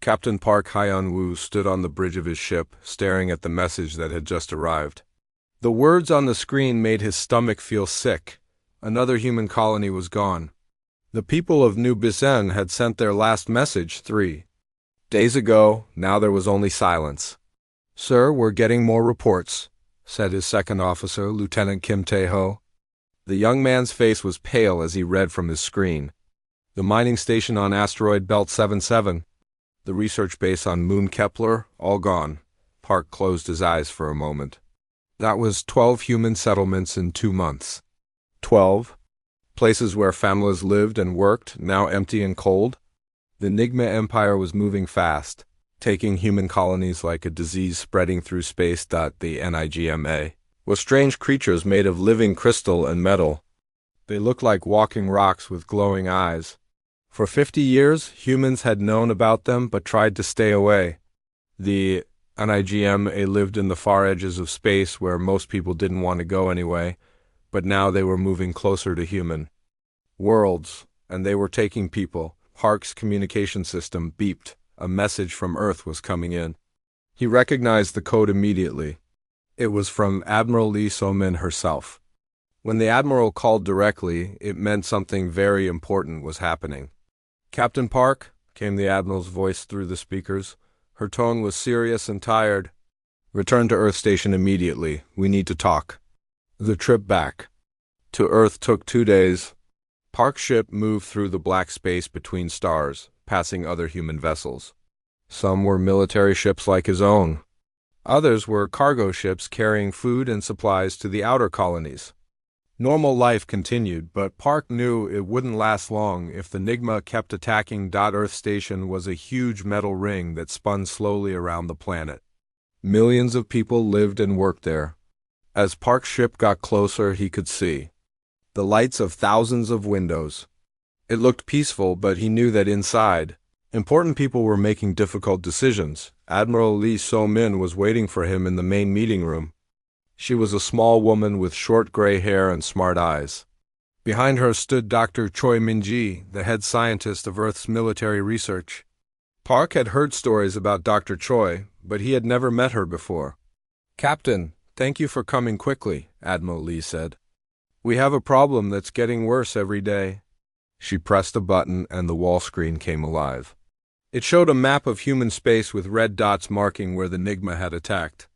Captain Park Hyun-woo stood on the bridge of his ship, staring at the message that had just arrived. The words on the screen made his stomach feel sick. Another human colony was gone. The people of New Bisen had sent their last message 3 days ago. Now there was only silence. "Sir, we're getting more reports," said his second officer, Lieutenant Kim Tae-ho. The young man's face was pale as he read from his screen. The mining station on asteroid belt 77. The research base on Moon Kepler, all gone. Park closed his eyes for a moment. That was 12 human settlements in 2 months. 12 places where families lived and worked, now empty and cold. The NIGMA Empire was moving fast, taking human colonies like a disease spreading through space. The NIGMA was strange creatures made of living crystal and metal. They looked like walking rocks with glowing eyes. For 50 years, humans had known about them but tried to stay away. The NIGMA lived in the far edges of space where most people didn't want to go anyway, but now they were moving closer to human worlds, and they were taking people. Park's communication system beeped. A message from Earth was coming in. He recognized the code immediately. It was from Admiral Lee So-min herself. When the Admiral called directly, it meant something very important was happening. "Captain Park," came the Admiral's voice through the speakers. Her tone was serious and tired. "Return to Earth Station immediately. We need to talk." The trip back to Earth took 2 days. Park's ship moved through the black space between stars, passing other human vessels. Some were military ships like his own. Others were cargo ships carrying food and supplies to the outer colonies. Normal life continued, but Park knew it wouldn't last long if the NIGMA kept attacking. Earth Station was a huge metal ring that spun slowly around the planet. Millions of people lived and worked there. As Park's ship got closer, he could see the lights of thousands of windows. It looked peaceful, but he knew that inside, important people were making difficult decisions. Admiral Lee So-min was waiting for him in the main meeting room. She was a small woman with short gray hair and smart eyes. Behind her stood Dr. Choi Min-ji, the head scientist of Earth's military research. Park had heard stories about Dr. Choi, but he had never met her before. "Captain, thank you for coming quickly," Admiral Lee said. "We have a problem that's getting worse every day." She pressed a button and the wall screen came alive. It showed a map of human space with red dots marking where the NIGMA had attacked.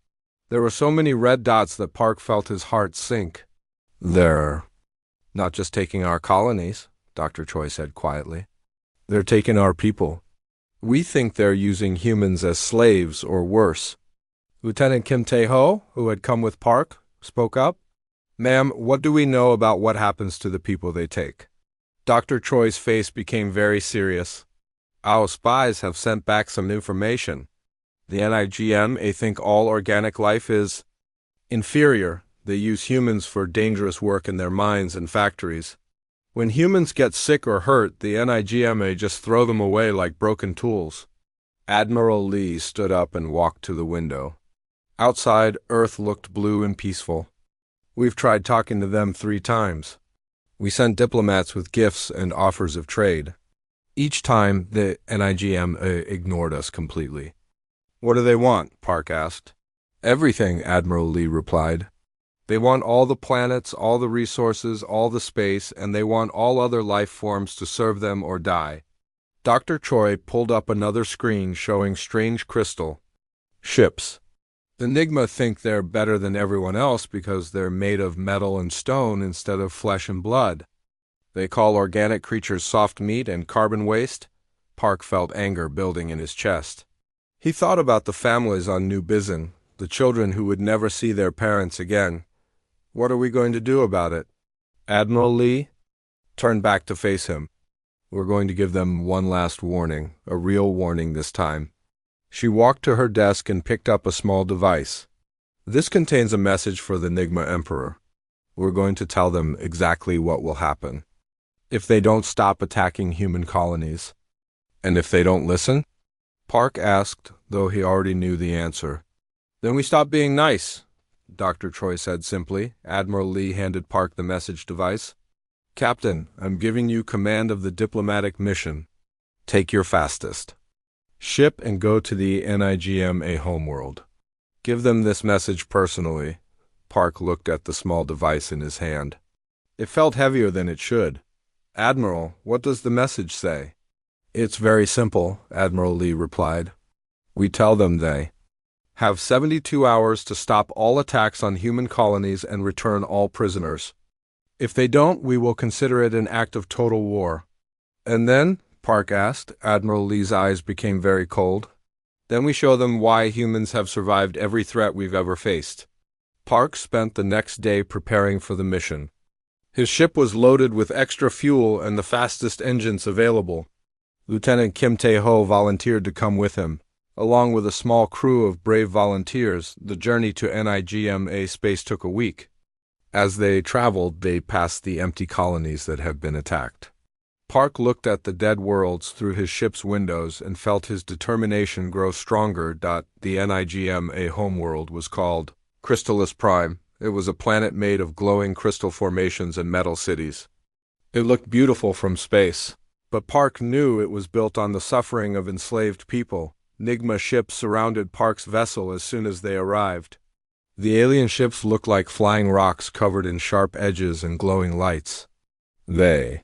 There were so many red dots that Park felt his heart sink. "They're not just taking our colonies," Dr. Choi said quietly. "They're taking our people. We think they're using humans as slaves or worse." Lieutenant Kim Tae-ho, who had come with Park, spoke up. "Ma'am, what do we know about what happens to the people they take?" Dr. Choi's face became very serious. "Our spies have sent back some information. The NIGMA think all organic life is inferior. They use humans for dangerous work in their mines and factories. When humans get sick or hurt, the NIGMA just throw them away like broken tools." Admiral Lee stood up and walked to the window. Outside, Earth looked blue and peaceful. "We've tried talking to them 3 times. We sent diplomats with gifts and offers of trade. Each time, the NIGMA ignored us completely." "What do they want?" Park asked. "Everything," Admiral Lee replied. "They want all the planets, all the resources, all the space, and they want all other life forms to serve them or die." Dr. Choi pulled up another screen showing strange crystal ships. "The NIGMA think they're better than everyone else because they're made of metal and stone instead of flesh and blood. They call organic creatures soft meat and carbon waste." Park felt anger building in his chest. He thought about the families on New Bisen, the children who would never see their parents again. What are we going to do about it? Admiral Lee turned back to face him. "We're going to give them one last warning, a real warning this time." She walked to her desk and picked up a small device. "This contains a message for the NIGMA Emperor. We're going to tell them exactly what will happen if they don't stop attacking human colonies." "And if they don't listen?" Park asked, though he already knew the answer. "Then we stop being nice," Dr. Choi said simply. Admiral Lee handed Park the message device. "Captain, I'm giving you command of the diplomatic mission. Take your fastest." Ship and go to the NIGMA homeworld. Give them this message personally. Park looked at the small device in his hand. It felt heavier than it should. Admiral, what does the message say? It's very simple, Admiral Lee replied. We tell them they have 72 hours to stop all attacks on human colonies and return all prisoners. If they don't, we will consider it an act of total war. And then, Park asked. Admiral Lee's eyes became very cold. Then we show them why humans have survived every threat we've ever faced. Park spent the next day preparing for the mission. His ship was loaded with extra fuel and the fastest engines available. Lieutenant Kim Tae-ho volunteered to come with him. Along with a small crew of brave volunteers, the journey to NIGMA space took a week. As they traveled, they passed the empty colonies that had been attacked. Park looked at the dead worlds through his ship's windows and felt his determination grow stronger. The NIGMA homeworld was called Crystallis Prime. It was a planet made of glowing crystal formations and metal cities. It looked beautiful from space, but Park knew it was built on the suffering of enslaved people. NIGMA ships surrounded Park's vessel as soon as they arrived. The alien ships looked like flying rocks covered in sharp edges and glowing lights. They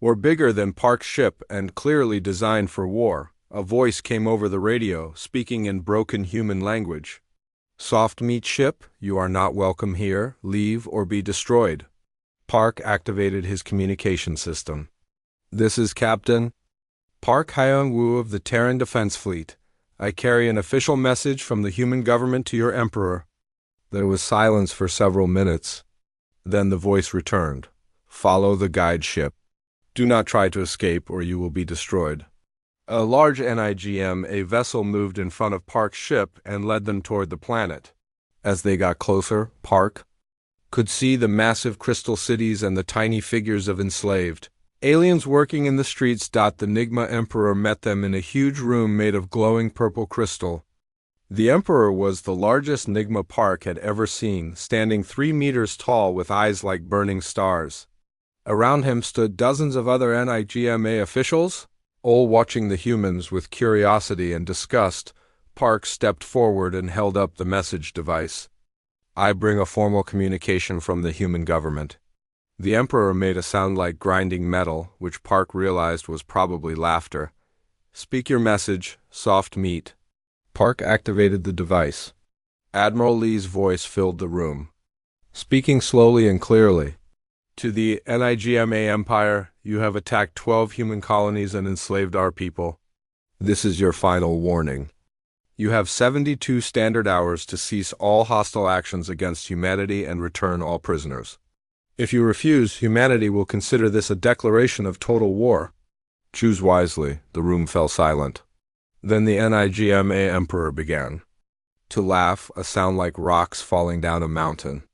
were bigger than Park's ship and clearly designed for war. A voice came over the radio, speaking in broken human language. Soft meat ship, you are not welcome here. Leave or be destroyed. Park activated his communication system. This is Captain Park Hyung-woo of the Terran Defense Fleet. I carry an official message from the human government to your Emperor. There was silence for several minutes. Then the voice returned. Follow the guide ship. Do not try to escape or you will be destroyed. A large NIGMA vessel moved in front of Park's ship and led them toward the planet. As they got closer, Park could see the massive crystal cities and the tiny figures of enslaved aliens working in the streets. The NIGMA Emperor met them in a huge room made of glowing purple crystal. The Emperor was the largest NIGMA Park had ever seen, standing 3 meters tall with eyes like burning stars. Around him stood dozens of other NIGMA officials, all watching the humans with curiosity and disgust. Park stepped forward and held up the message device. I bring a formal communication from the human government. The Emperor made a sound like grinding metal, which Park realized was probably laughter. Speak your message, soft meat. Park activated the device. Admiral Lee's voice filled the room. Speaking slowly and clearly. To the NIGMA Empire, you have attacked 12 human colonies and enslaved our people. This is your final warning. You have 72 standard hours to cease all hostile actions against humanity and return all prisoners. If you refuse, humanity will consider this a declaration of total war. Choose wisely. The room fell silent. Then the NIGMA Emperor began to laugh, a sound like rocks falling down a mountain.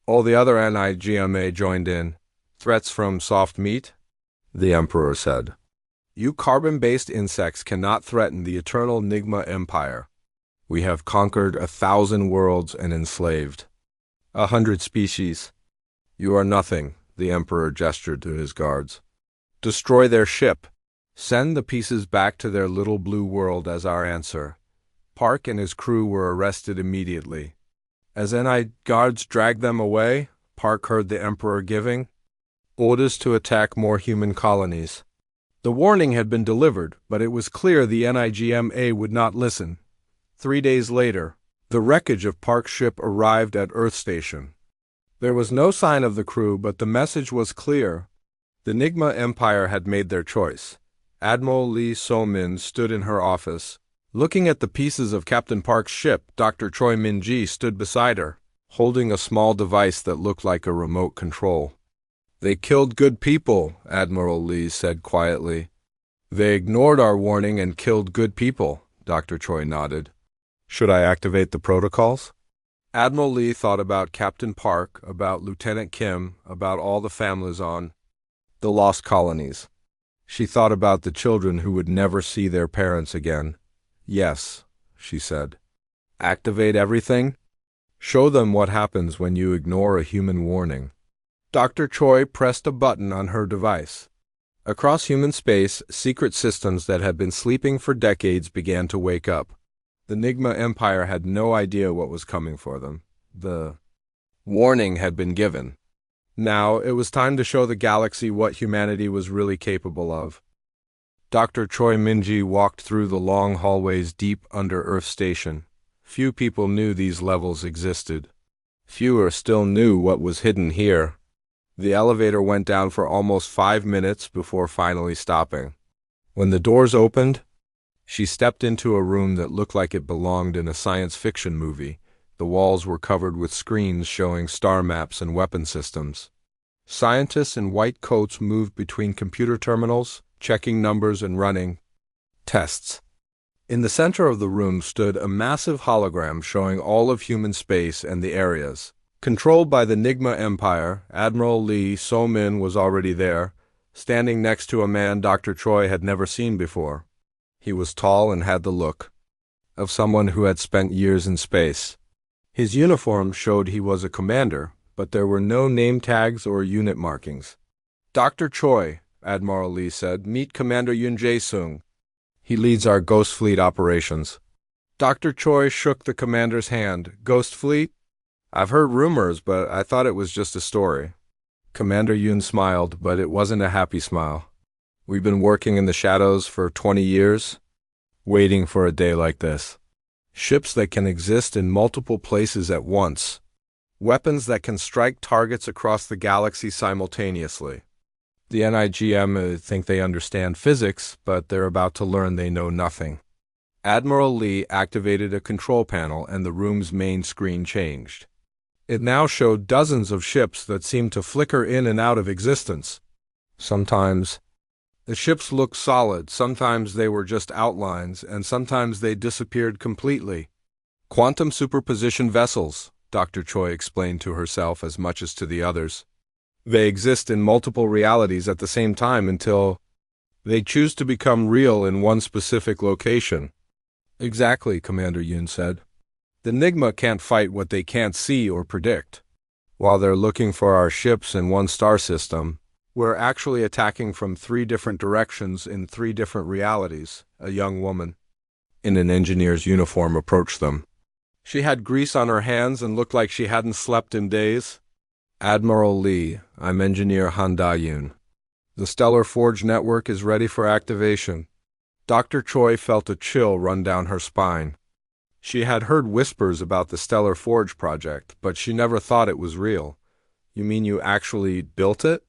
All the other NIGMA joined in. Threats from soft meat? The Emperor said. You carbon-based insects cannot threaten the eternal NIGMA Empire. We have conquered 1,000 worlds and enslaved 100 species. You are nothing, the Emperor gestured to his guards. Destroy their ship. Send the pieces back to their little blue world as our answer. Park and his crew were arrested immediately. As NI guards dragged them away, Park heard the Emperor giving orders to attack more human colonies. The warning had been delivered, but it was clear the NIGMA would not listen. 3 days later, the wreckage of Park's ship arrived at Earth Station. There was no sign of the crew, but the message was clear. The NIGMA Empire had made their choice. Admiral Lee So-min stood in her office. Looking at the pieces of Captain Park's ship, Dr. Choi Min-ji stood beside her, holding a small device that looked like a remote control. They killed good people, Admiral Lee said quietly. They ignored our warning and killed good people, Dr. Choi nodded. Should I activate the protocols? Admiral Lee thought about Captain Park, about Lieutenant Kim, about all the families on the lost colonies. She thought about the children who would never see their parents again. Yes, she said. Activate everything? Show them what happens when you ignore a human warning. Dr. Choi pressed a button on her device. Across human space, secret systems that had been sleeping for decades began to wake up. The NIGMA Empire had no idea what was coming for them. The warning had been given. Now, it was time to show the galaxy what humanity was really capable of. Dr. Choi Minji walked through the long hallways deep under Earth Station. Few people knew these levels existed. Fewer still knew what was hidden here. The elevator went down for almost 5 minutes before finally stopping. When the doors opened, she stepped into a room that looked like it belonged in a science fiction movie. The walls were covered with screens showing star maps and weapon systems. Scientists in white coats moved between computer terminals, checking numbers and running tests. In the center of the room stood a massive hologram showing all of human space and the areas. Controlled by the NIGMA Empire, Admiral Lee So-min was already there, standing next to a man Dr. Choi had never seen before. He was tall and had the look of someone who had spent years in space. His uniform showed he was a commander, but there were no name tags or unit markings. "Dr. Choi," Admiral Lee said, "meet Commander Yoon Jae-sung. He leads our Ghost Fleet operations." Dr. Choi shook the commander's hand. "Ghost Fleet? I've heard rumors, but I thought it was just a story." Commander Yoon smiled, but it wasn't a happy smile. "We've been working in the shadows for 20 years, waiting for a day like this. Ships that can exist in multiple places at once. Weapons that can strike targets across the galaxy simultaneously. The NIGM think they understand physics, but they're about to learn they know nothing." Admiral Lee activated a control panel and the room's main screen changed. It now showed dozens of ships that seemed to flicker in and out of existence. Sometimes the ships looked solid, sometimes they were just outlines, and sometimes they disappeared completely. "Quantum superposition vessels," Dr. Choi explained to herself as much as to the others. "They exist in multiple realities at the same time until they choose to become real in one specific location." "Exactly," Commander Yoon said. "The NIGMA can't fight what they can't see or predict. While they're looking for our ships in one star system, we're actually attacking from 3 different directions in 3 different realities." A young woman in an engineer's uniform approached them. She had grease on her hands and looked like she hadn't slept in days. "Admiral Lee, I'm Engineer Han Da-yoon. The Stellar Forge Network is ready for activation." Dr. Choi felt a chill run down her spine. She had heard whispers about the Stellar Forge project, but she never thought it was real. "You mean you actually built it?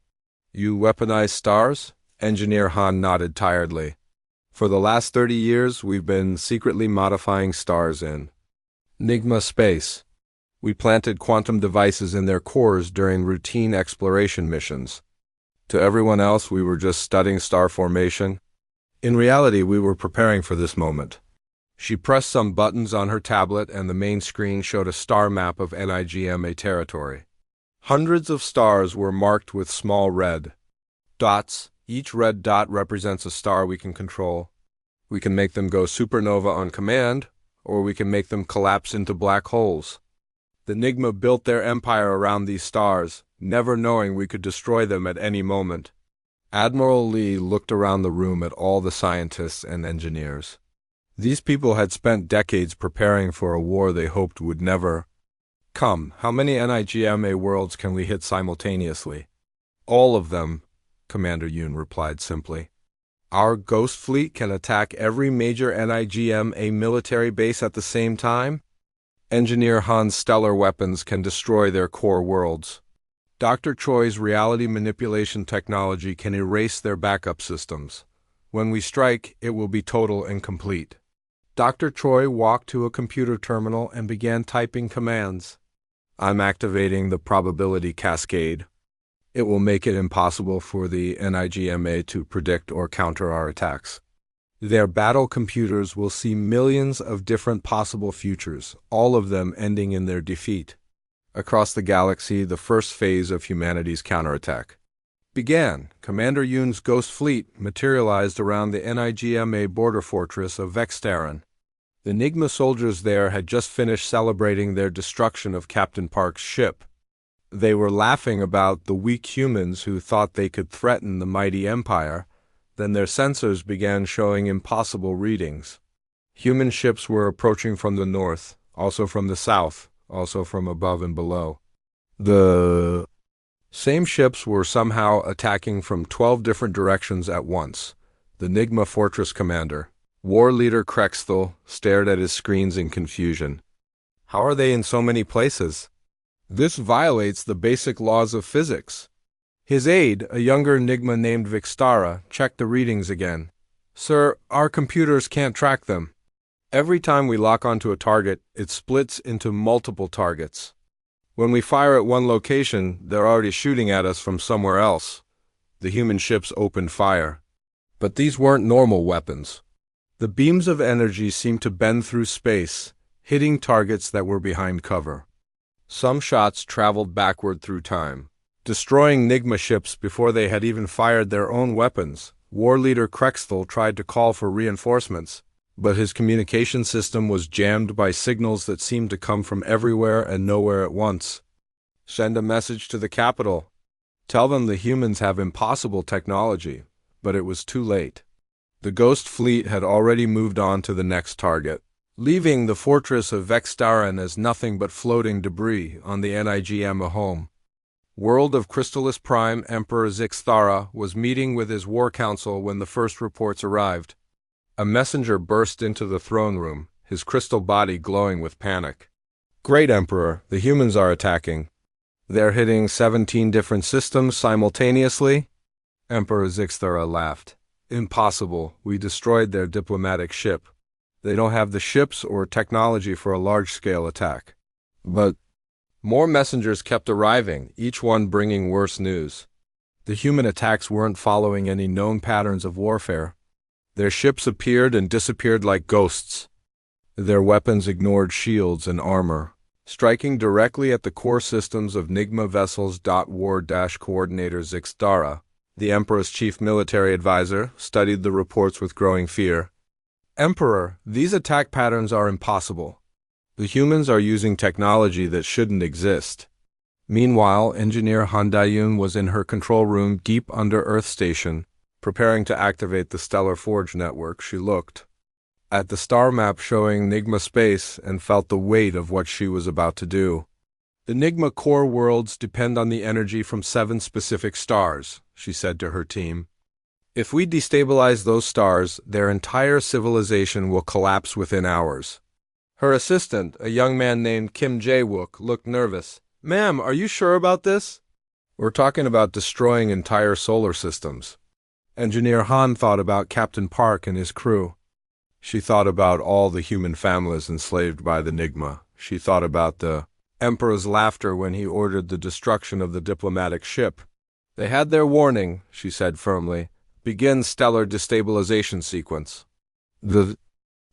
You weaponized stars?" Engineer Han nodded tiredly. "For the last 30 years, we've been secretly modifying stars in NIGMA space. We planted quantum devices in their cores during routine exploration missions. To everyone else, we were just studying star formation. In reality, we were preparing for this moment." She pressed some buttons on her tablet and the main screen showed a star map of NIGMA territory. Hundreds of stars were marked with small red dots. Each red dot represents a star we can control. We can make them go supernova on command, or we can make them collapse into black holes. The NIGMA built their empire around these stars, never knowing we could destroy them at any moment. Admiral Lee looked around the room at all the scientists and engineers. These people had spent decades preparing for a war they hoped would never come. "How many NIGMA worlds can we hit simultaneously?" "All of them," Commander Yoon replied simply. "Our Ghost Fleet can attack every major NIGMA military base at the same time. Engineer Han's stellar weapons can destroy their core worlds. Dr. Choi's reality manipulation technology can erase their backup systems. When we strike, it will be total and complete." Dr. Choi walked to a computer terminal and began typing commands. "I'm activating the probability cascade. It will make it impossible for the NIGMA to predict or counter our attacks. Their battle computers will see millions of different possible futures, all of them ending in their defeat. Across the galaxy, the first phase of humanity's counterattack began." Commander Yoon's Ghost Fleet materialized around the NIGMA border fortress of Vextaran. The NIGMA soldiers there had just finished celebrating their destruction of Captain Park's ship. They were laughing about the weak humans who thought they could threaten the mighty empire. Then their sensors began showing impossible readings. Human ships were approaching from the north, also from the south, also from above and below. The same ships were somehow attacking from 12 different directions at once. The NIGMA fortress commander, war leader Krexthel, stared at his screens in confusion. How are they in so many places? This violates the basic laws of physics. His aide, a younger NIGMA named Vixtara, checked the readings again. Sir, our computers can't track them. Every time we lock onto a target, it splits into multiple targets. When we fire at one location, they're already shooting at us from somewhere else. The human ships opened fire. But these weren't normal weapons. The beams of energy seemed to bend through space, hitting targets that were behind cover. Some shots traveled backward through time, destroying NIGMA ships before they had even fired their own weapons. War leader Krexthel tried to call for reinforcements, but his communication system was jammed by signals that seemed to come from everywhere and nowhere at once. Send a message to the capital. Tell them the humans have impossible technology, but it was too late. The Ghost Fleet had already moved on to the next target, leaving the fortress of Vextaran as nothing but floating debris on the NIGMA home. World of Crystallis Prime Emperor Zixthara was meeting with his war council when the first reports arrived. A messenger burst into the throne room, his crystal body glowing with panic. Great Emperor, the humans are attacking. They're hitting 17 different systems simultaneously? Emperor Zixthara laughed. Impossible, we destroyed their diplomatic ship. They don't have the ships or technology for a large-scale attack. But more messengers kept arriving, each one bringing worse news. The human attacks weren't following any known patterns of warfare. Their ships appeared and disappeared like ghosts. Their weapons ignored shields and armor, striking directly at the core systems of NIGMA vessels. War-Coordinator Zixthara, the Emperor's chief military advisor, studied the reports with growing fear. Emperor, these attack patterns are impossible. The humans are using technology that shouldn't exist. Meanwhile, Engineer Handayun was in her control room deep under Earth Station, preparing to activate the Stellar Forge network. She looked at the star map showing NIGMA space and felt the weight of what she was about to do. The NIGMA core worlds depend on the energy from 7 specific stars, she said to her team. If we destabilize those stars, their entire civilization will collapse within hours. Her assistant, a young man named Kim Jae-wook, looked nervous. Ma'am, are you sure about this? We're talking about destroying entire solar systems. Engineer Han thought about Captain Park and his crew. She thought about all the human families enslaved by the NIGMA. She thought about the Emperor's laughter when he ordered the destruction of the diplomatic ship. They had their warning, she said firmly. Begin stellar destabilization sequence. The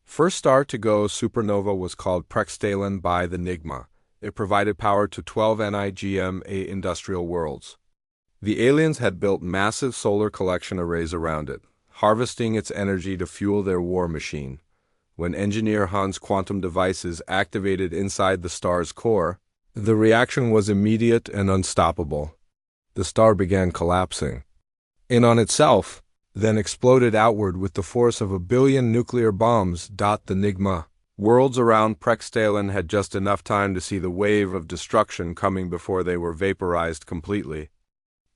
first star to go supernova was called Prextalen by the NIGMA. It provided power to 12 NIGMA industrial worlds. The aliens had built massive solar collection arrays around it, harvesting its energy to fuel their war machine. When Engineer Han's quantum devices activated inside the star's core, the reaction was immediate and unstoppable. The star began collapsing in on itself, then exploded outward with the force of 1 billion nuclear bombs. The NIGMA worlds around Prextalen had just enough time to see the wave of destruction coming before they were vaporized completely.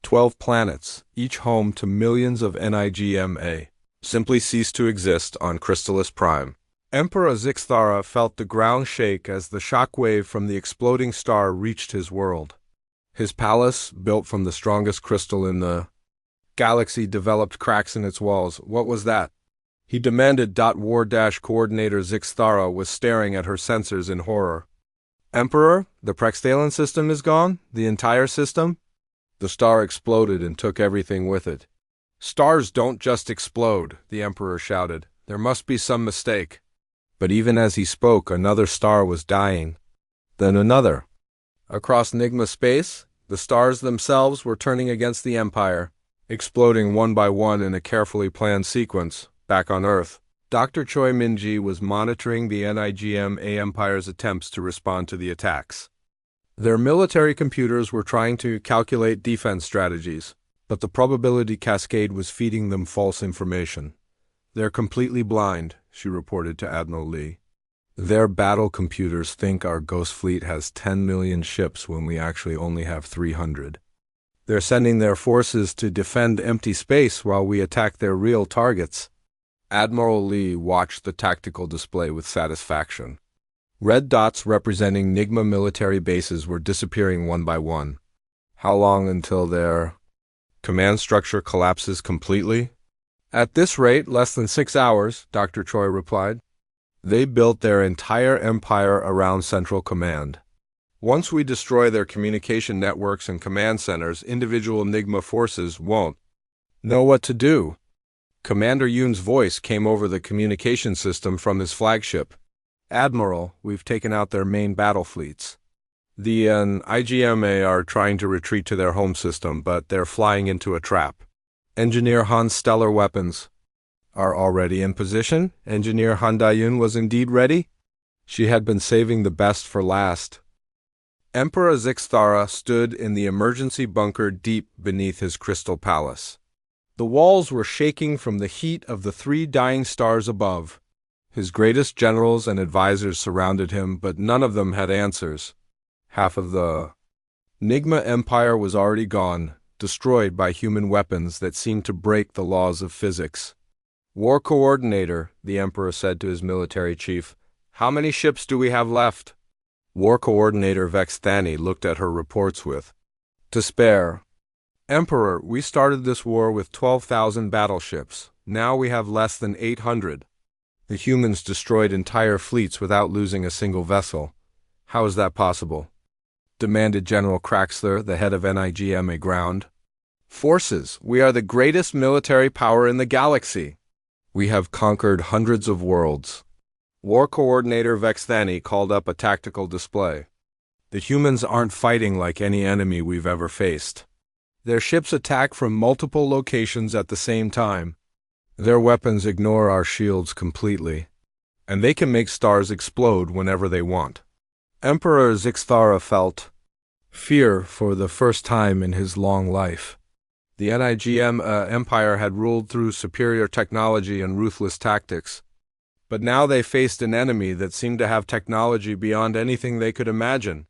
12 planets, each home to millions of NIGMA, simply ceased to exist on Crystallis Prime. Emperor Zixthara felt the ground shake as the shock wave from the exploding star reached his world. His palace, built from the strongest crystal in the galaxy, developed cracks in its walls. What was that? He demanded. War-Coordinator Zixthara was staring at her sensors in horror. Emperor, the Prextalen system is gone? The entire system? The star exploded and took everything with it. Stars don't just explode, the Emperor shouted. There must be some mistake. But even as he spoke, another star was dying. Then another. Across NIGMA space, the stars themselves were turning against the Empire, exploding one by one in a carefully planned sequence. Back on Earth, Dr. Choi Min-ji was monitoring the NIGMA Empire's attempts to respond to the attacks. Their military computers were trying to calculate defense strategies, but the probability cascade was feeding them false information. They're completely blind, she reported to Admiral Lee. Their battle computers think our Ghost Fleet has 10 million ships when we actually only have 300. They're sending their forces to defend empty space while we attack their real targets. Admiral Lee watched the tactical display with satisfaction. Red dots representing NIGMA military bases were disappearing one by one. How long until their command structure collapses completely? At this rate, less than 6 hours, Dr. Choi replied. They built their entire empire around Central Command. Once we destroy their communication networks and command centers, individual NIGMA forces won't know what to do. Commander Yoon's voice came over the communication system from his flagship. Admiral, we've taken out their main battle fleets. The NIGMA are trying to retreat to their home system, but they're flying into a trap. Engineer Han's stellar weapons are already in position. Engineer Han Dayun was indeed ready. She had been saving the best for last. Emperor Zixthara stood in the emergency bunker deep beneath his crystal palace. The walls were shaking from the heat of the 3 dying stars above. His greatest generals and advisors surrounded him, but none of them had answers. Half of the NIGMA Empire was already gone, destroyed by human weapons that seemed to break the laws of physics. War Coordinator, the Emperor said to his military chief, how many ships do we have left? War Coordinator Vexthani looked at her reports with despair. Emperor, we started this war with 12,000 battleships. Now we have less than 800. The humans destroyed entire fleets without losing a single vessel. How is that possible? Demanded General Kraxler, the head of NIGMA Ground. Forces, we are the greatest military power in the galaxy. We have conquered hundreds of worlds. War Coordinator Vexthani called up a tactical display. The humans aren't fighting like any enemy we've ever faced. Their ships attack from multiple locations at the same time. Their weapons ignore our shields completely, and they can make stars explode whenever they want. Emperor Zixthara felt fear for the first time in his long life. The NIGMA Empire had ruled through superior technology and ruthless tactics, but now they faced an enemy that seemed to have technology beyond anything they could imagine.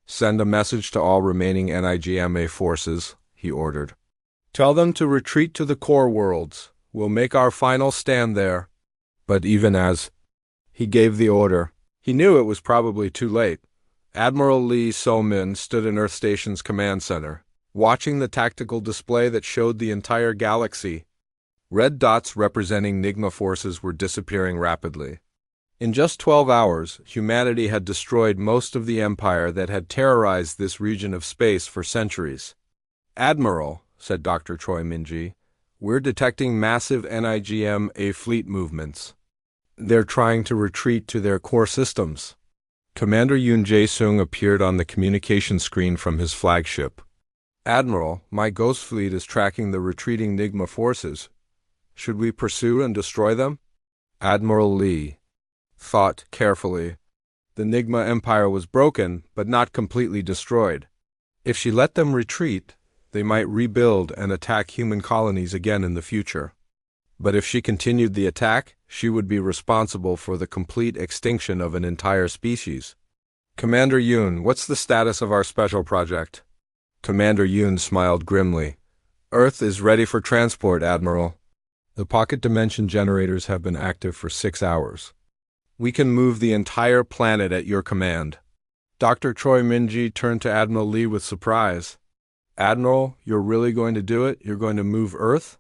Send a message to all remaining NIGMA forces, he ordered. Tell them to retreat to the core worlds. We'll make our final stand there. But even as he gave the order, he knew it was probably too late. Admiral Lee So-min stood in Earth Station's command center, watching the tactical display that showed the entire galaxy. Red dots representing NIGMA forces were disappearing rapidly. In just 12 hours, humanity had destroyed most of the empire that had terrorized this region of space for centuries. Admiral, said Dr. Choi Min-ji, we're detecting massive NIGMA fleet movements. They're trying to retreat to their core systems. Commander Yoon Jae-sung appeared on the communication screen from his flagship. Admiral, my Ghost Fleet is tracking the retreating NIGMA forces. Should we pursue and destroy them? Admiral Lee thought carefully. The NIGMA Empire was broken, but not completely destroyed. If she let them retreat, they might rebuild and attack human colonies again in the future. But if she continued the attack, she would be responsible for the complete extinction of an entire species. Commander Yoon, what's the status of our special project? Commander Yoon smiled grimly. Earth is ready for transport, Admiral. The pocket dimension generators have been active for 6 hours. We can move the entire planet at your command. Dr. Choi Min-ji turned to Admiral Lee with surprise. Admiral, you're really going to do it? You're going to move Earth?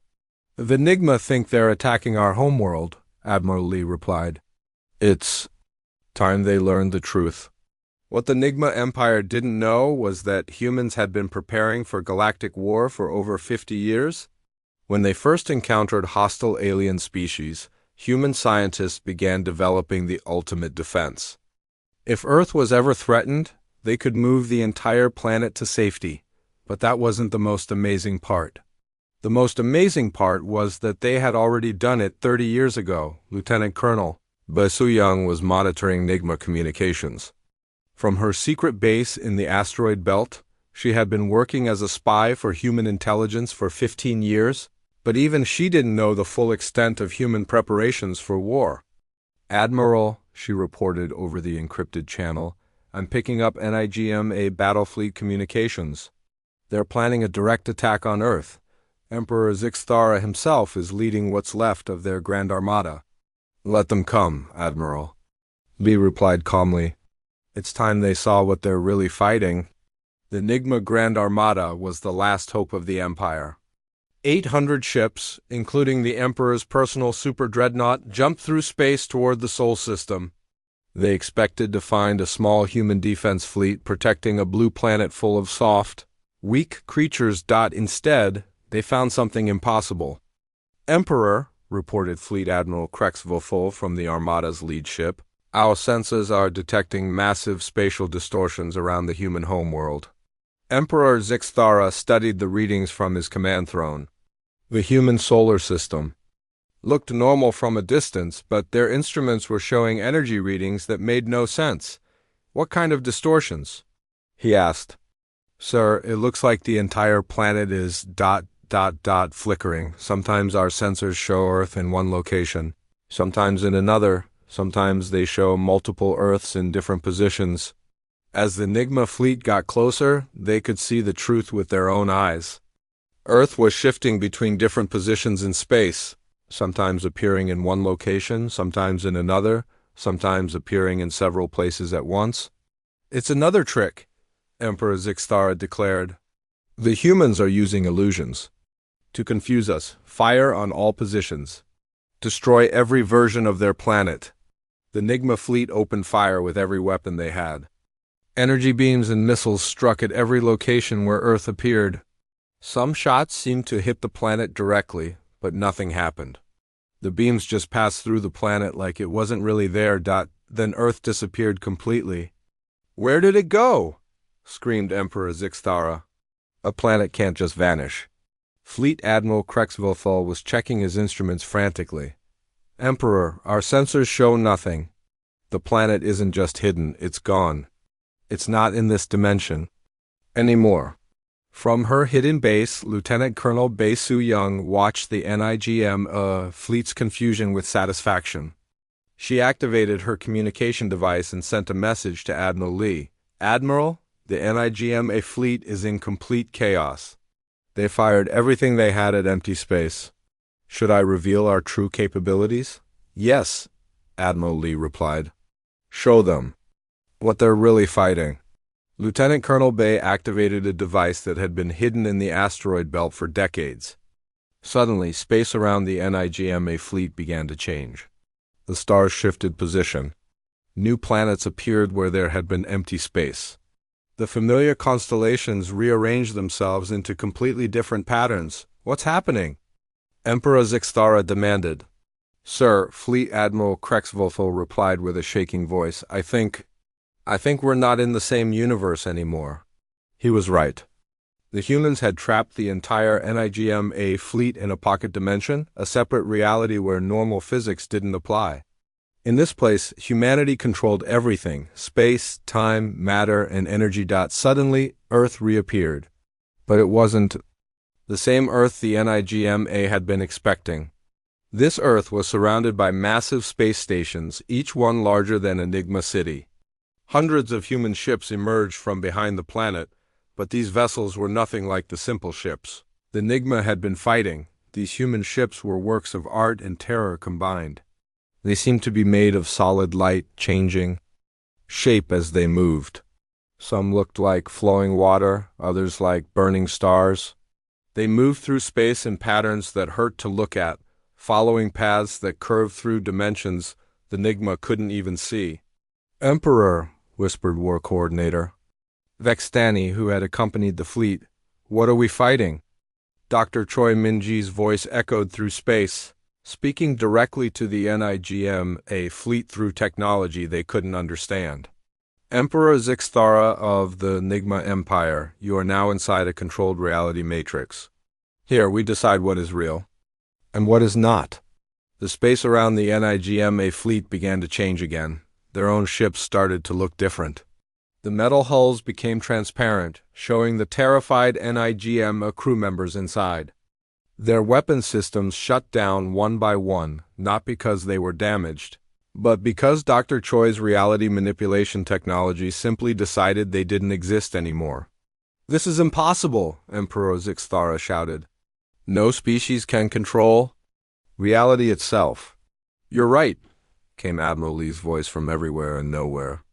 The NIGMA think they're attacking our homeworld, Admiral Lee replied. It's time they learned the truth. What the NIGMA Empire didn't know was that humans had been preparing for galactic war for over 50 years. When they first encountered hostile alien species, human scientists began developing the ultimate defense. If Earth was ever threatened, they could move the entire planet to safety. But that wasn't the most amazing part. The most amazing part was that they had already done it 30 years ago. Lieutenant Colonel Bae Soo-young was monitoring NIGMA communications. From her secret base in the asteroid belt, she had been working as a spy for human intelligence for 15 years, but even she didn't know the full extent of human preparations for war. "Admiral," she reported over the encrypted channel, "I'm picking up NIGMA Battlefleet communications. They're planning a direct attack on Earth. Emperor Zixthara himself is leading what's left of their Grand Armada." "Let them come, Admiral," B replied calmly. "It's time they saw what they're really fighting." The NIGMA Grand Armada was the last hope of the Empire. 800 ships, including the Emperor's personal super dreadnought, jumped through space toward the Sol system. They expected to find a small human defense fleet protecting a blue planet full of soft, weak creatures. Instead, they found something impossible. "Emperor," reported Fleet Admiral Krexvofol from the Armada's lead ship, "our sensors are detecting massive spatial distortions around the human homeworld." Emperor Zixthara studied the readings from his command throne. The human solar system looked normal from a distance, but their instruments were showing energy readings that made no sense. "What kind of distortions?" he asked. "Sir, it looks like the entire planet is flickering. Sometimes our sensors show Earth in one location, sometimes in another, sometimes they show multiple Earths in different positions." As the NIGMA fleet got closer, they could see the truth with their own eyes. Earth was shifting between different positions in space, sometimes appearing in one location, sometimes in another, sometimes appearing in several places at once. "It's another trick," Emperor Zixthara declared. "The humans are using illusions to confuse us. Fire on all positions. Destroy every version of their planet." The NIGMA fleet opened fire with every weapon they had. Energy beams and missiles struck at every location where Earth appeared. Some shots seemed to hit the planet directly, but nothing happened. The beams just passed through the planet like it wasn't really there. Then Earth disappeared completely. "Where did it go?" screamed Emperor Zixthara. "A planet can't just vanish." Fleet Admiral Krexvofol was checking his instruments frantically. "Emperor, our sensors show nothing. The planet isn't just hidden, it's gone. It's not in this dimension anymore." From her hidden base, Lieutenant Colonel Bei Su Young watched the NIGM fleet's confusion with satisfaction. She activated her communication device and sent a message to Admiral Lee. "Admiral, the NIGMA fleet is in complete chaos. They fired everything they had at empty space. Should I reveal our true capabilities?" "Yes," Admiral Lee replied. "Show them what they're really fighting." Lieutenant Colonel Bei activated a device that had been hidden in the asteroid belt for decades. Suddenly, space around the NIGMA fleet began to change. The stars shifted position. New planets appeared where there had been empty space. The familiar constellations rearranged themselves into completely different patterns. "What's happening?" Emperor Zixthara demanded. "Sir," Fleet Admiral Krexvofol replied with a shaking voice, I think we're not in the same universe anymore." He was right. The humans had trapped the entire NIGMA fleet in a pocket dimension, a separate reality where normal physics didn't apply. In this place, humanity controlled everything: space, time, matter, and energy. Suddenly, Earth reappeared. But it wasn't the same Earth the NIGMA had been expecting. This Earth was surrounded by massive space stations, each one larger than Enigma City. Hundreds of human ships emerged from behind the planet, but these vessels were nothing like the simple ships the NIGMA had been fighting. These human ships were works of art and terror combined. They seemed to be made of solid light, changing shape as they moved. Some looked like flowing water, others like burning stars. They moved through space in patterns that hurt to look at, following paths that curved through dimensions the NIGMA couldn't even see. "Emperor," whispered War Coordinator Vextani, who had accompanied the fleet, "what are we fighting?" Dr. Choi Minji's voice echoed through space, speaking directly to the NIGMA fleet through technology they couldn't understand. "Emperor Zixthara of the NIGMA Empire, you are now inside a controlled reality matrix. Here, we decide what is real and what is not." The space around the NIGMA fleet began to change again. Their own ships started to look different. The metal hulls became transparent, showing the terrified NIGMA crew members inside. Their weapon systems shut down one by one, not because they were damaged, but because Dr. Choi's reality manipulation technology simply decided they didn't exist anymore. "This is impossible," Emperor Zixthara shouted. "No species can control reality itself." "You're right," came Admiral Lee's voice from everywhere and nowhere.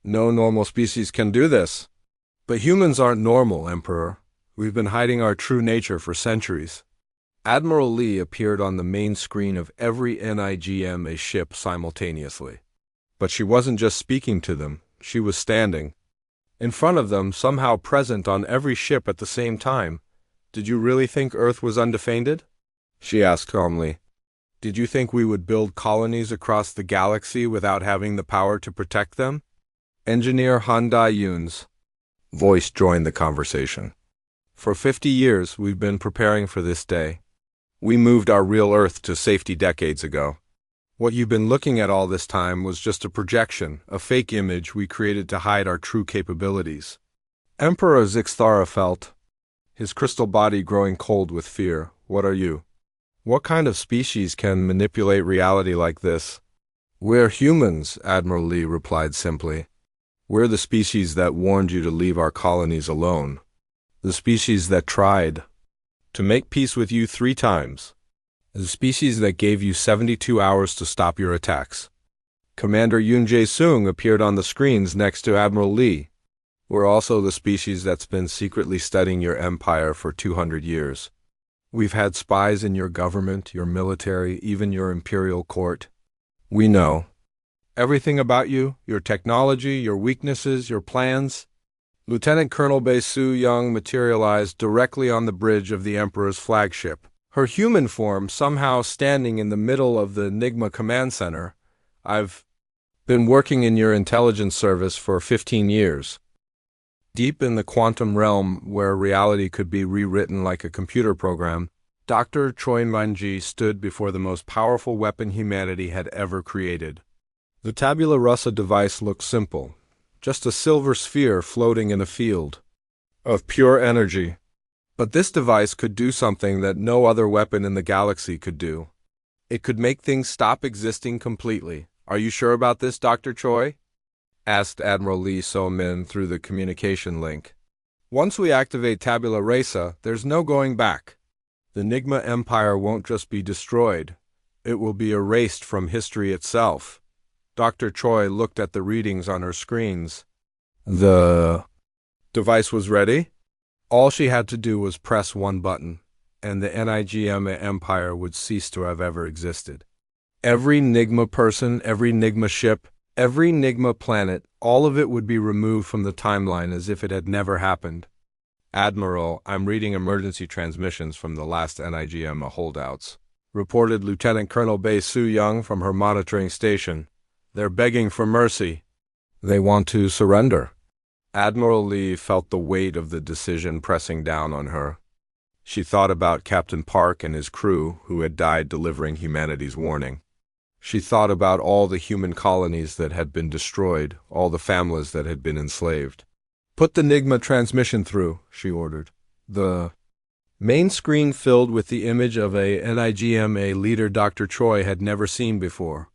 "No normal species can do this." "But humans aren't normal, Emperor. We've been hiding our true nature for centuries." Admiral Lee appeared on the main screen of every NIGMA ship simultaneously. But she wasn't just speaking to them, she was standing in front of them, somehow present on every ship at the same time. "Did you really think Earth was undefended?" she asked calmly. "Did you think we would build colonies across the galaxy without having the power to protect them?" Engineer Han Dai-yoon's voice joined the conversation. "For 50 years, we've been preparing for this day. We moved our real Earth to safety decades ago. What you've been looking at all this time was just a projection, a fake image we created to hide our true capabilities." Emperor Zixthara felt his crystal body growing cold with fear. "What are you? What kind of species can manipulate reality like this?" "We're humans," Admiral Lee replied simply. "We're the species that warned you to leave our colonies alone. The species that tried to make peace with you 3 times. The species that gave you 72 hours to stop your attacks." Commander Yoon Jae-sung appeared on the screens next to Admiral Lee. "We're also the species that's been secretly studying your empire for 200 years. We've had spies in your government, your military, even your imperial court. We know everything about you, your technology, your weaknesses, your plans." Lieutenant Colonel Bae Soo-young materialized directly on the bridge of the Emperor's flagship, her human form somehow standing in the middle of the NIGMA command center. "I've been working in your intelligence service for 15 years. Deep in the quantum realm where reality could be rewritten like a computer program, Dr. Choi Man-ji stood before the most powerful weapon humanity had ever created. The tabula rasa device looked simple, just a silver sphere floating in a field of pure energy. But this device could do something that no other weapon in the galaxy could do. It could make things stop existing completely. "Are you sure about this, Dr. Choi?" asked Admiral Lee So-min through the communication link. "Once we activate tabula rasa, there's no going back. The NIGMA Empire won't just be destroyed. It will be erased from history itself." Dr. Choi looked at the readings on her screens. The device was ready. All she had to do was press one button, and the NIGMA Empire would cease to have ever existed. Every NIGMA person, every NIGMA ship, every NIGMA planet, all of it would be removed from the timeline as if it had never happened. "Admiral, I'm reading emergency transmissions from the last NIGMA holdouts," reported Lieutenant Colonel Bae Soo-young from her monitoring station. "They're begging for mercy. They want to surrender." Admiral Lee felt the weight of the decision pressing down on her. She thought about Captain Park and his crew who had died delivering humanity's warning. She thought about all the human colonies that had been destroyed, all the families that had been enslaved. "Put the NIGMA transmission through," she ordered. The main screen filled with the image of a NIGMA leader Dr. Choi had never seen before.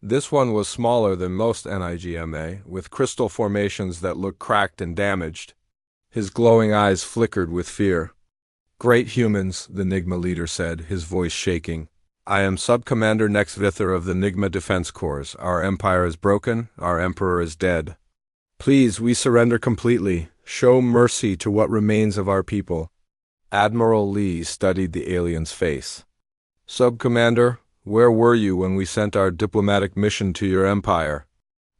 This one was smaller than most NIGMA, with crystal formations that looked cracked and damaged. His glowing eyes flickered with fear. "Great humans," the NIGMA leader said, his voice shaking. "I am Sub-Commander Nex Vither of the NIGMA Defense Corps. Our empire is broken. Our emperor is dead. Please, we surrender completely. Show mercy to what remains of our people." Admiral Lee studied the alien's face. "Sub-Commander, where were you when we sent our diplomatic mission to your empire?"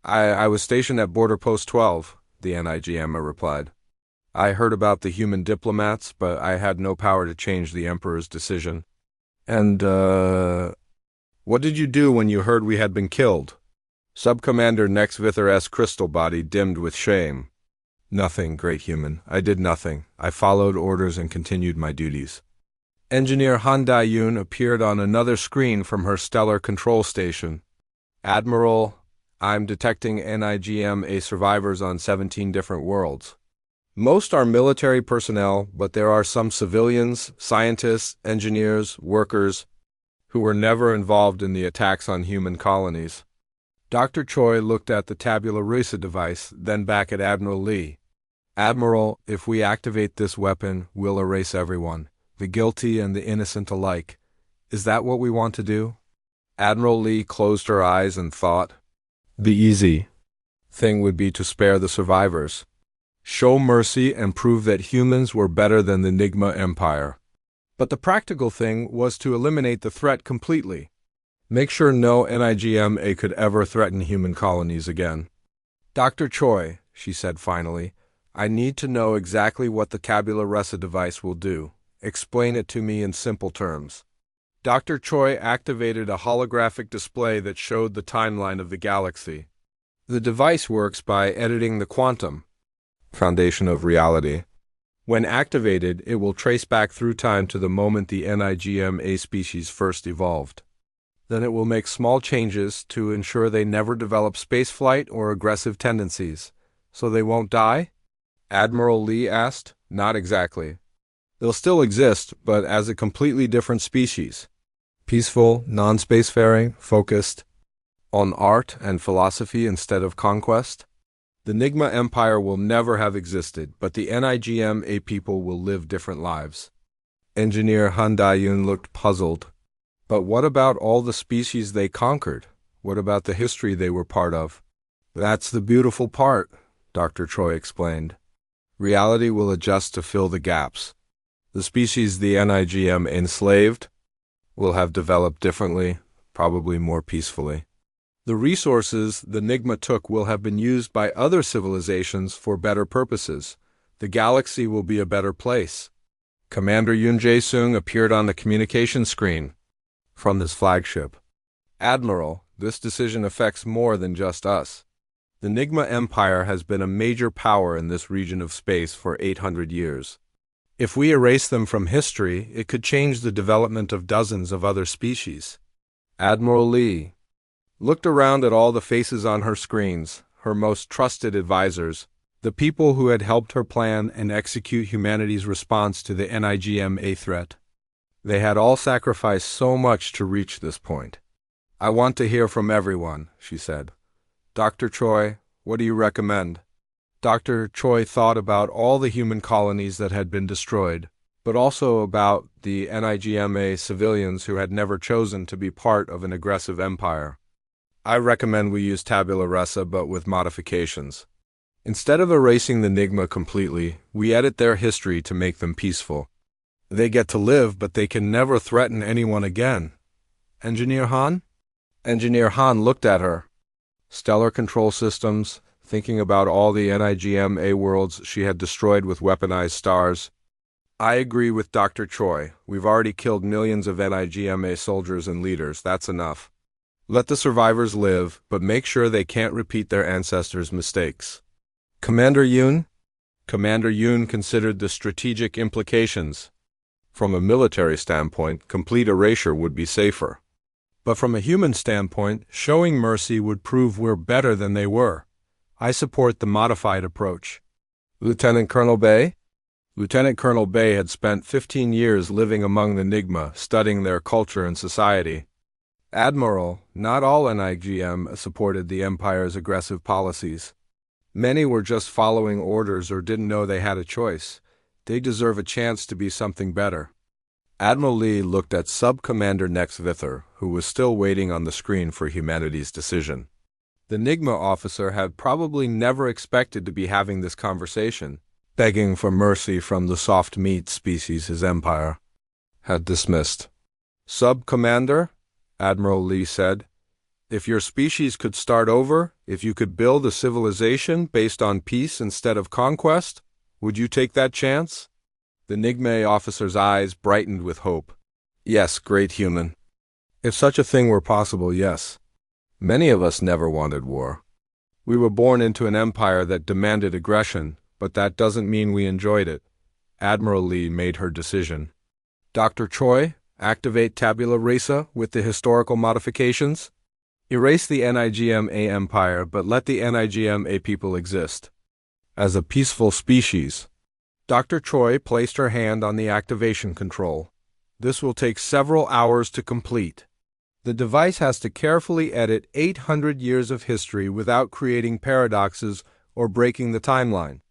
I was stationed at Border Post 12, the NIGMA replied. "I heard about the human diplomats, but I had no power to change the Emperor's decision." "And, what did you do when you heard we had been killed?" Sub-Commander Nex Vither's crystal body dimmed with shame. "Nothing, great human. I did nothing. I followed orders and continued my duties." Engineer Han Dae-yoon appeared on another screen from her stellar control station. "Admiral, I'm detecting NIGMA survivors on 17 different worlds. Most are military personnel, but there are some civilians, scientists, engineers, workers, who were never involved in the attacks on human colonies. Dr. Choi looked at the tabula rasa device, then back at Admiral Lee. Admiral, if we activate this weapon, we'll erase everyone, the guilty and the innocent alike. Is that what we want to do? Admiral Lee closed her eyes and thought. The easy thing would be to spare the survivors. Show mercy and prove that humans were better than the NIGMA Empire. But the practical thing was to eliminate the threat completely. Make sure no NIGMA could ever threaten human colonies again. Dr. Choi, she said finally, I need to know exactly what the tabula rasa device will do. Explain it to me in simple terms. Dr. Choi activated a holographic display that showed the timeline of the galaxy. The device works by editing the quantum foundation of reality. When activated, it will trace back through time to the moment the NIGMA species first evolved. Then it will make small changes to ensure they never develop spaceflight or aggressive tendencies. So they won't die? Admiral Lee asked. Not exactly. They'll still exist, but as a completely different species. Peaceful, non-spacefaring, focused on art and philosophy instead of conquest. The NIGMA Empire will never have existed, but the NIGMA people will live different lives. Engineer Han Dayun looked puzzled. But what about all the species they conquered? What about the history they were part of? That's the beautiful part, Dr. Choi explained. Reality will adjust to fill the gaps. The species the NIGM enslaved will have developed differently, probably more peacefully. The resources the NIGMA took will have been used by other civilizations for better purposes. The galaxy will be a better place. Commander Yoon Jae-sung appeared on the communication screen from his flagship. Admiral, this decision affects more than just us. The NIGMA Empire has been a major power in this region of space for 800 years. If we erase them from history, it could change the development of dozens of other species. Admiral Lee looked around at all the faces on her screens, her most trusted advisors, the people who had helped her plan and execute humanity's response to the NIGMA threat. They had all sacrificed so much to reach this point. I want to hear from everyone, she said. Dr. Choi, what do you recommend? Dr. Choi thought about all the human colonies that had been destroyed, but also about the NIGMA civilians who had never chosen to be part of an aggressive empire. I recommend we use tabula rasa, but with modifications. Instead of erasing the NIGMA completely, we edit their history to make them peaceful. They get to live, but they can never threaten anyone again. Engineer Han? Engineer Han looked at her. Stellar control systems, thinking about all the NIGMA worlds she had destroyed with weaponized stars. I agree with Dr. Choi. We've already killed millions of NIGMA soldiers and leaders. That's enough. Let the survivors live, but make sure they can't repeat their ancestors' mistakes. Commander Yoon? Commander Yoon considered the strategic implications. From a military standpoint, complete erasure would be safer. But from a human standpoint, showing mercy would prove we're better than they were. I support the modified approach. Lieutenant Colonel Bay? Lieutenant Colonel Bay had spent 15 years living among the NIGMA, studying their culture and society. Admiral, not all NIGM supported the Empire's aggressive policies. Many were just following orders or didn't know they had a choice. They deserve a chance to be something better. Admiral Lee looked at Sub-Commander Nex Vithar, who was still waiting on the screen for humanity's decision. The NIGMA officer had probably never expected to be having this conversation, begging for mercy from the soft meat species his empire had dismissed. Sub-Commander? Admiral Lee said, if your species could start over, if you could build a civilization based on peace instead of conquest, would you take that chance? The NIGMA officer's eyes brightened with hope. Yes, great human. If such a thing were possible, yes. Many of us never wanted war. We were born into an empire that demanded aggression, but that doesn't mean we enjoyed it. Admiral Lee made her decision. Dr. Choi, activate tabula rasa with the historical modifications? Erase the NIGMA empire, but let the NIGMA people exist. As a peaceful species. Dr. Choi placed her hand on the activation control. This will take several hours to complete. The device has to carefully edit 800 years of history without creating paradoxes or breaking the timeline.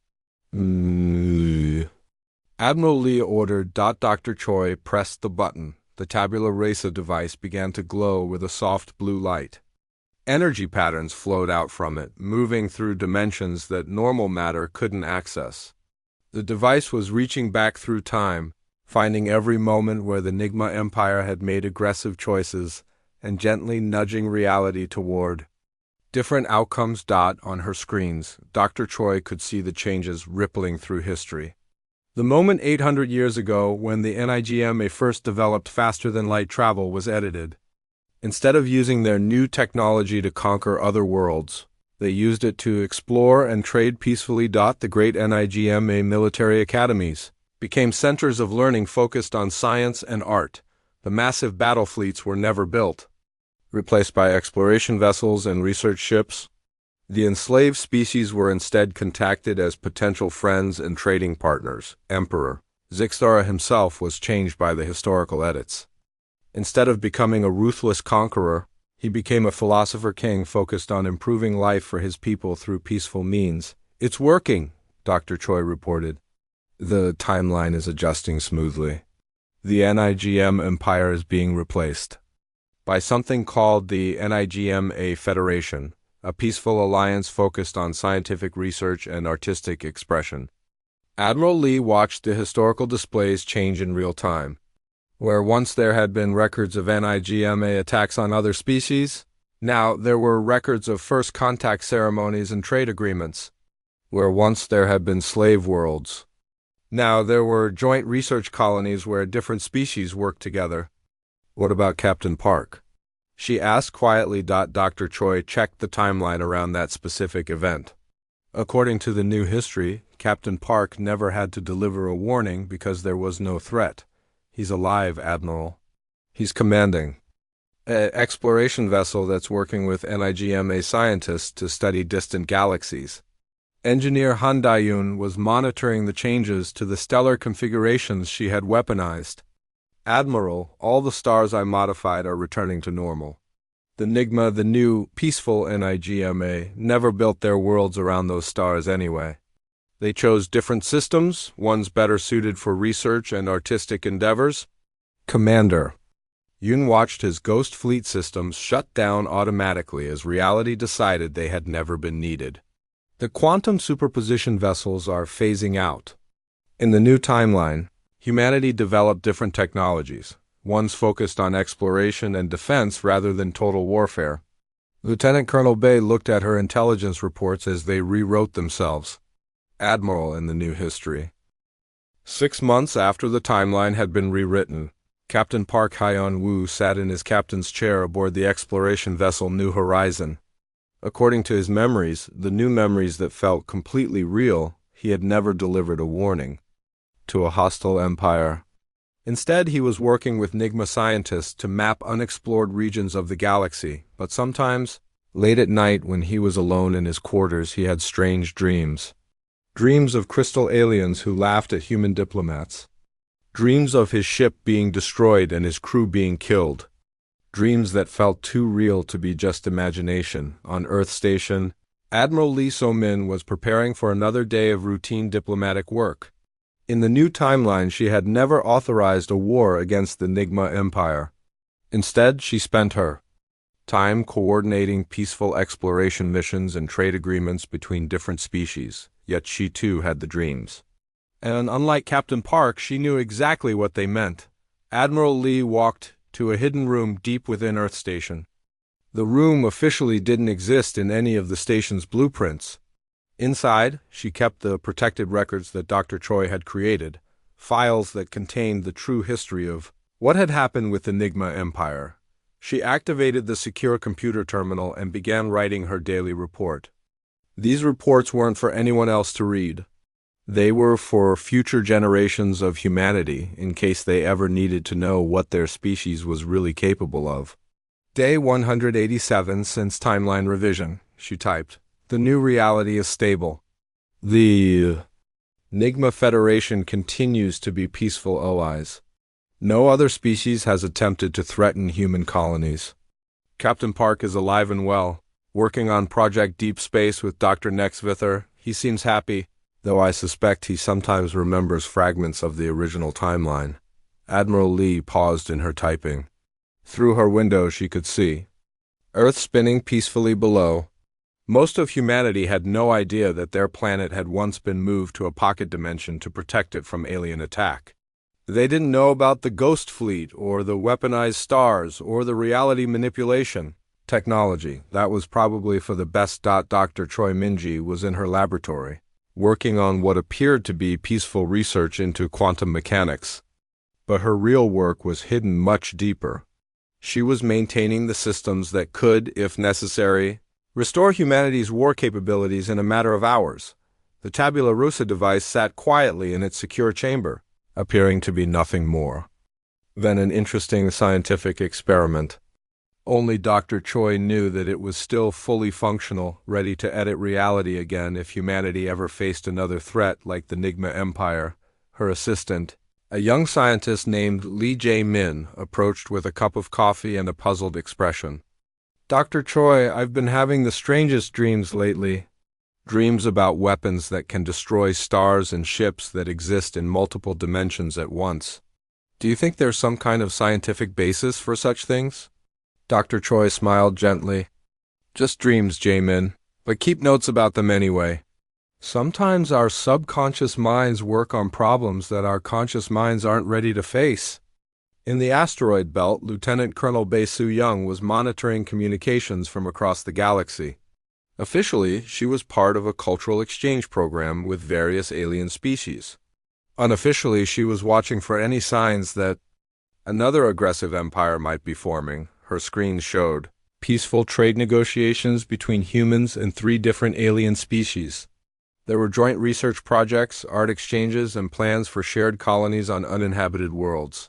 Admiral Lee ordered. Dr. Choi pressed the button. The tabula rasa device began to glow with a soft blue light. Energy patterns flowed out from it, moving through dimensions that normal matter couldn't access. The device was reaching back through time, finding every moment where the NIGMA Empire had made aggressive choices and gently nudging reality toward different outcomes. On her screens, Dr. Choi could see the changes rippling through history. The moment 800 years ago when the NIGMA first developed faster-than-light travel was edited. Instead of using their new technology to conquer other worlds, they used it to explore and trade peacefully. The great NIGMA military academies became centers of learning focused on science and art. The massive battle fleets were never built, replaced by exploration vessels and research ships. The enslaved species were instead contacted as potential friends and trading partners. Emperor Zixtara himself was changed by the historical edits. Instead of becoming a ruthless conqueror, he became a philosopher king focused on improving life for his people through peaceful means. It's working, Dr. Choi reported. The timeline is adjusting smoothly. The NIGM Empire is being replaced by something called the NIGMA Federation, a peaceful alliance focused on scientific research and artistic expression. Admiral Lee watched the historical displays change in real time. Where once there had been records of NIGMA attacks on other species, now there were records of first contact ceremonies and trade agreements. Where once there had been slave worlds, now there were joint research colonies where different species worked together. What about Captain Park? She asked quietly. Dr. Choi checked the timeline around that specific event. According to the new history, Captain Park never had to deliver a warning because there was no threat. He's alive, Admiral. He's commanding an exploration vessel that's working with NIGMA scientists to study distant galaxies. Engineer Han Dae-yoon was monitoring the changes to the stellar configurations she had weaponized. Admiral, all the stars I modified are returning to normal. The NIGMA, the new, peaceful NIGMA, never built their worlds around those stars anyway. They chose different systems, ones better suited for research and artistic endeavors. Commander. Yoon watched his ghost fleet systems shut down automatically as reality decided they had never been needed. The quantum superposition vessels are phasing out. In the new timeline, humanity developed different technologies. One's focused on exploration and defense rather than total warfare. Lieutenant Colonel Bay looked at her intelligence reports as they rewrote themselves. Admiral in the new history. 6 months after the timeline had been rewritten, Captain Park Hyun-woo sat in his captain's chair aboard the exploration vessel New Horizon. According to his memories, the new memories that felt completely real, he had never delivered a warning to a hostile empire. Instead, he was working with NIGMA scientists to map unexplored regions of the galaxy, but sometimes, late at night when he was alone in his quarters, he had strange dreams. Dreams of crystal aliens who laughed at human diplomats. Dreams of his ship being destroyed and his crew being killed. Dreams that felt too real to be just imagination. On Earth Station, Admiral Lee So-min was preparing for another day of routine diplomatic work. In the new timeline, she had never authorized a war against the NIGMA Empire. Instead, she spent her time coordinating peaceful exploration missions and trade agreements between different species. Yet she too had the dreams. And unlike Captain Park, she knew exactly what they meant. Admiral Lee walked to a hidden room deep within Earth Station. The room officially didn't exist in any of the station's blueprints. Inside, she kept the protected records that Dr. Choi had created, files that contained the true history of what had happened with the NIGMA Empire. She activated the secure computer terminal and began writing her daily report. These reports weren't for anyone else to read. They were for future generations of humanity in case they ever needed to know what their species was really capable of. Day 187 since timeline revision, she typed. The new reality is stable. The NIGMA Federation continues to be peaceful allies. No other species has attempted to threaten human colonies. Captain Park is alive and well, working on Project Deep Space with Dr. Nexvither. He seems happy, though I suspect he sometimes remembers fragments of the original timeline. Admiral Lee paused in her typing. Through her window she could see Earth spinning peacefully below. Most of humanity had no idea that their planet had once been moved to a pocket dimension to protect it from alien attack. They didn't know about the ghost fleet, or the weaponized stars, or the reality manipulation technology. That was probably for the best. Dr. Choi Minji was in her laboratory, working on what appeared to be peaceful research into quantum mechanics. But her real work was hidden much deeper. She was maintaining the systems that could, if necessary, restore humanity's war capabilities in a matter of hours. The tabula rasa device sat quietly in its secure chamber, appearing to be nothing more than an interesting scientific experiment. Only Dr. Choi knew that it was still fully functional, ready to edit reality again if humanity ever faced another threat like the NIGMA Empire. Her assistant, a young scientist named Lee Jae-min, approached with a cup of coffee and a puzzled expression. Dr. Choi, I've been having the strangest dreams lately. Dreams about weapons that can destroy stars and ships that exist in multiple dimensions at once. Do you think there's some kind of scientific basis for such things? Dr. Choi smiled gently. Just dreams, Jae-min, but keep notes about them anyway. Sometimes our subconscious minds work on problems that our conscious minds aren't ready to face. In the asteroid belt, Lieutenant Colonel Bae Soo-young was monitoring communications from across the galaxy. Officially, she was part of a cultural exchange program with various alien species. Unofficially, she was watching for any signs that another aggressive empire might be forming. Her screen showed peaceful trade negotiations between humans and 3 different alien species. There were joint research projects, art exchanges, and plans for shared colonies on uninhabited worlds.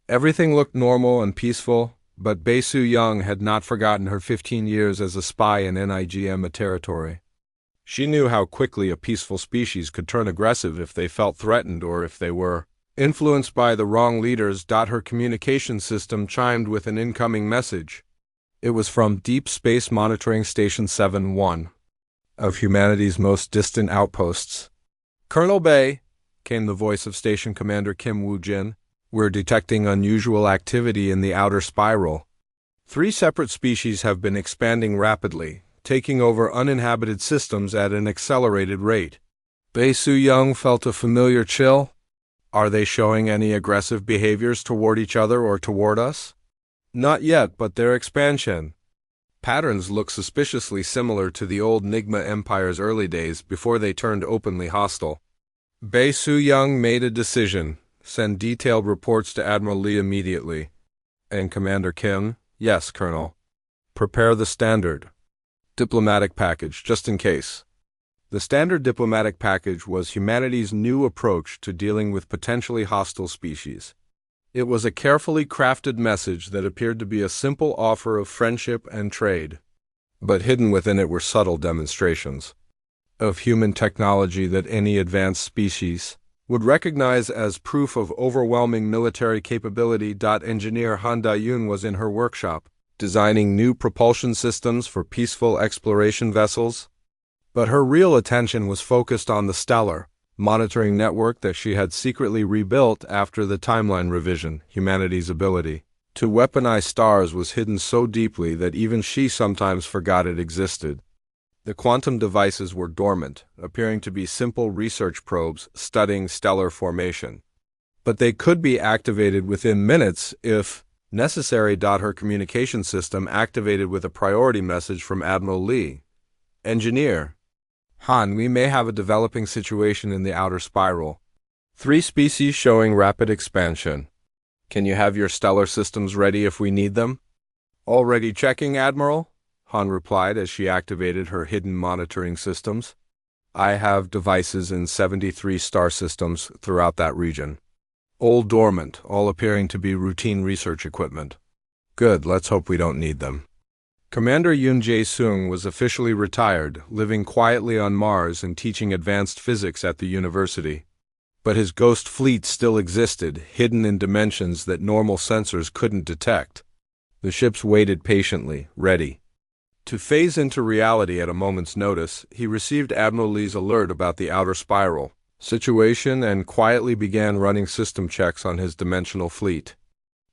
Everything looked normal and peaceful, but Bae Soo-young had not forgotten her 15 years as a spy in NIGMA territory. She knew how quickly a peaceful species could turn aggressive if they felt threatened or if they were influenced by the wrong leaders. Her communication system chimed with an incoming message. It was from Deep Space Monitoring Station 7-1, of humanity's most distant outposts. Colonel Bae, came the voice of Station Commander Kim Woo-jin. We're detecting unusual activity in the outer spiral. 3 separate species have been expanding rapidly, taking over uninhabited systems at an accelerated rate. Bae Soo-young felt a familiar chill. Are they showing any aggressive behaviors toward each other or toward us? Not yet, but their expansion patterns look suspiciously similar to the old NIGMA Empire's early days before they turned openly hostile. Bae Soo-young made a decision. Send detailed reports to Admiral Lee immediately. And Commander Kim? Yes, Colonel. Prepare the standard diplomatic package, just in case. The standard diplomatic package was humanity's new approach to dealing with potentially hostile species. It was a carefully crafted message that appeared to be a simple offer of friendship and trade, but hidden within it were subtle demonstrations of human technology that any advanced species would recognize as proof of overwhelming military capability. Engineer Han Da-yoon was in her workshop, designing new propulsion systems for peaceful exploration vessels. But her real attention was focused on the stellar monitoring network that she had secretly rebuilt after the timeline revision. Humanity's ability to weaponize stars was hidden so deeply that even she sometimes forgot it existed. The quantum devices were dormant, appearing to be simple research probes studying stellar formation. But they could be activated within minutes if necessary. Her communication system activated with a priority message from Admiral Lee. Engineer Han, we may have a developing situation in the outer spiral. 3 species showing rapid expansion. Can you have your stellar systems ready if we need them? Already checking, Admiral? Han replied as she activated her hidden monitoring systems. I have devices in 73 star systems throughout that region. All dormant, all appearing to be routine research equipment. Good, let's hope we don't need them. Commander Yoon Jae-sung was officially retired, living quietly on Mars and teaching advanced physics at the university. But his ghost fleet still existed, hidden in dimensions that normal sensors couldn't detect. The ships waited patiently, ready. To phase into reality at a moment's notice, he received Admiral Lee's alert about the outer spiral situation and quietly began running system checks on his dimensional fleet.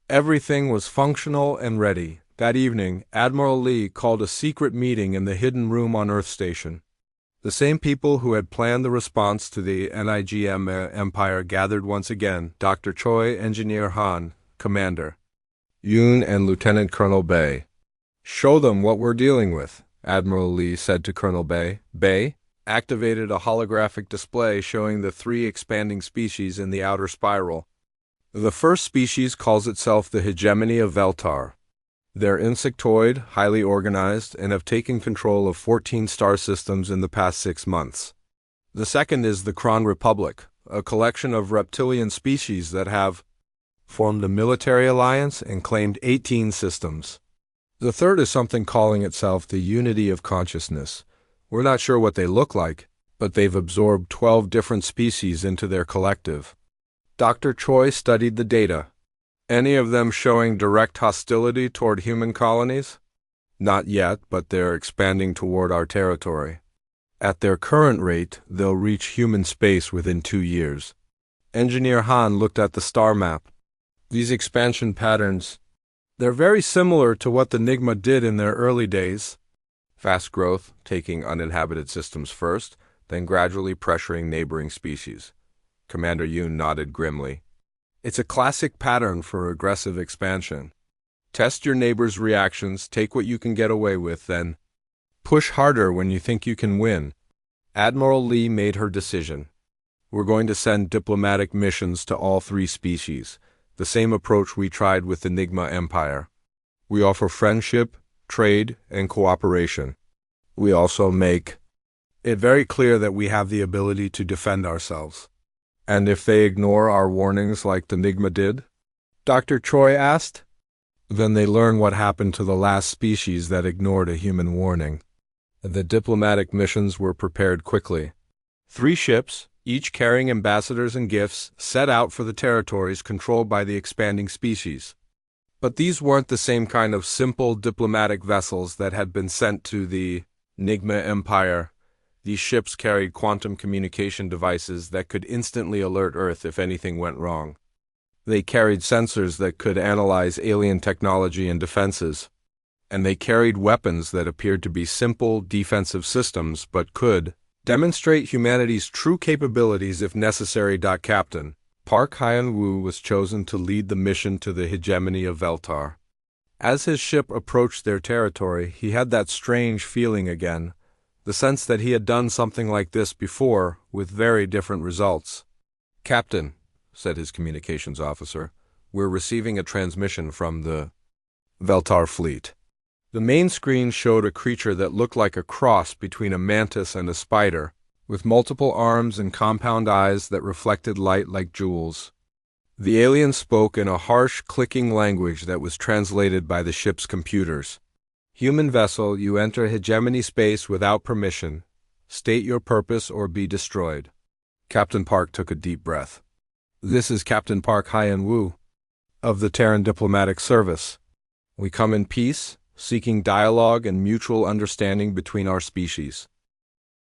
Everything was functional and ready. That evening, Admiral Lee called a secret meeting in the hidden room on Earth Station. The same people who had planned the response to the NIGMA Empire gathered once again: Dr. Choi, Engineer Han, Commander Yoon, and Lieutenant Colonel Bae. "Show them what we're dealing with," Admiral Lee said to Colonel Bae. Bae activated a holographic display showing the 3 expanding species in the outer spiral. The first species calls itself the Hegemony of Veltar. They're insectoid, highly organized, and have taken control of 14 star systems in the past 6 months. The second is the Kron Republic, a collection of reptilian species that have formed a military alliance and claimed 18 systems. The third is something calling itself the Unity of Consciousness. We're not sure what they look like, but they've absorbed 12 different species into their collective. Dr. Choi studied the data. Any of them showing direct hostility toward human colonies? Not yet, but they're expanding toward our territory. At their current rate, they'll reach human space within 2 years. Engineer Han looked at the star map. These expansion patterns, they're very similar to what the NIGMA did in their early days. Fast growth, taking uninhabited systems first, then gradually pressuring neighboring species. Commander Yoon nodded grimly. It's a classic pattern for aggressive expansion. Test your neighbor's reactions, take what you can get away with, then push harder when you think you can win. Admiral Lee made her decision. We're going to send diplomatic missions to all 3 species, the same approach we tried with the NIGMA Empire. We offer friendship, trade, and cooperation. We also make it very clear that we have the ability to defend ourselves. And if they ignore our warnings like the NIGMA did? Dr. Choi asked. Then they learn what happened to the last species that ignored a human warning. The diplomatic missions were prepared quickly. 3 ships, each carrying ambassadors and gifts, set out for the territories controlled by the expanding species. But these weren't the same kind of simple diplomatic vessels that had been sent to the NIGMA Empire. These ships carried quantum communication devices that could instantly alert Earth if anything went wrong. They carried sensors that could analyze alien technology and defenses. And they carried weapons that appeared to be simple defensive systems but could demonstrate humanity's true capabilities if necessary. Captain Park Hyun-woo was chosen to lead the mission to the Hegemony of Veltar. As his ship approached their territory, he had that strange feeling again, the sense that he had done something like this before with very different results. "Captain," said his communications officer, "we're receiving a transmission from the Veltar fleet." The main screen showed a creature that looked like a cross between a mantis and a spider, with multiple arms and compound eyes that reflected light like jewels. The alien spoke in a harsh, clicking language that was translated by the ship's computers. "Human vessel, you enter hegemony space without permission. State your purpose or be destroyed." Captain Park took a deep breath. "This is Captain Park Hyun-woo of the Terran Diplomatic Service. We come in peace, seeking dialogue and mutual understanding between our species."